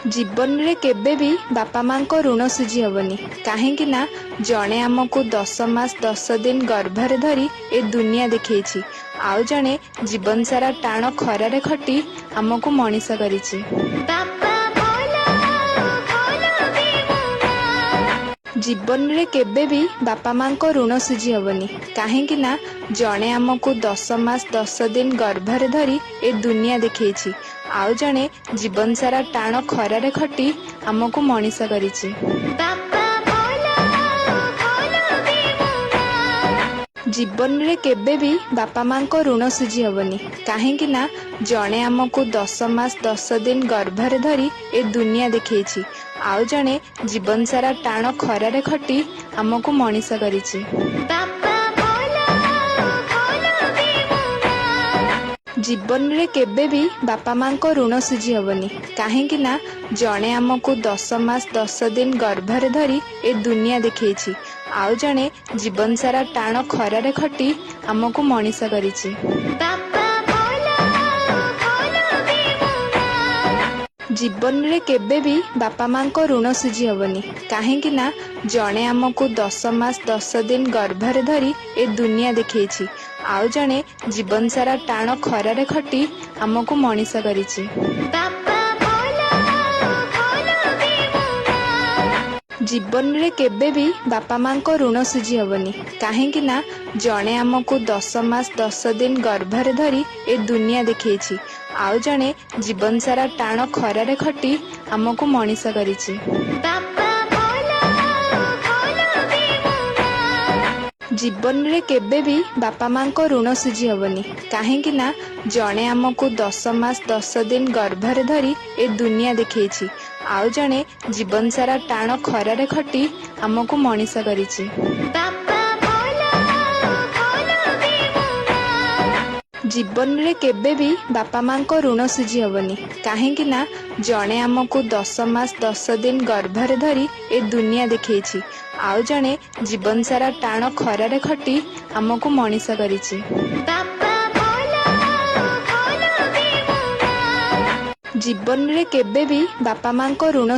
जीवन रे केबे भी बापा माँ को ऋण सुझी हेनी कहीं ना जड़े आमको 10 मास 10 दिन गर्भरे धरी ए दुनिया देखी आउ जड़े जीवन सारा टाण खरारे खटी आमको मनीष करिछि। जीवन रे केबे भी बापा माँ को ऋण सुझी हेनी कहीं ना जड़े आमको 10 मास 10 दिन गर्भरे धरी ए दुनिया देखी आउ जड़े जीवन सारा टाण खरारे खटी आमको मनीष करिछि। जीवन रे केबे भी बापा माँ को ऋण सुझी हेनी कहीं ना जड़े आमको 10 मास 10 दिन गर्भरे धरी ए दुनिया देखी आउ जड़े जीवन सारा टाण खरारे खटी आमको मनीष करिछि। जीवन रे केबे भी बापा माँ को ऋण सुझी हेनी कहीं ना जड़े आमको 10 मास 10 दिन गर्भरे धरी ए दुनिया देखी आउ जड़े जीवन सारा टाण खरारे खटी आमको मनीष करिछि। जीवन रे केबे भी बापा माँ को ऋण सुझी हेनी कहीं ना जड़े आमको 10 मास 10 दिन गर्भरे धरी ए दुनिया देखी आउ जड़े जीवन सारा टाण खरारे खटी आमको मनीष करिछि। जीवन रे केबे भी बापा माँ को ऋण सुझी हेनी कहीं ना जड़े आमको 10 मास 10 दिन गर्भरे धरी ए दुनिया देखी आउ जड़े जीवन सारा टाण खरारे खटी आमको मनीष करिछि। जीवन रे केबे भी बापा माँ को ऋण सुझी हेनी कहीं ना जड़े आमको 10 मास 10 दिन गर्भरे धरी ए दुनिया देखी आउ जड़े जीवन सारा टाण खरारे खटी आमको मनीष करिछि। जीवन रे केबे भी बापा माँ को ऋण सुझी हेनी कहीं ना जड़े आमको 10 मास 10 दिन गर्भरे धरी ए दुनिया देखी आउ जड़े जीवन सारा टाण खरारे खटी आमको मनीष करिछि। जीवन रे केबे भी बापा माँ को ऋण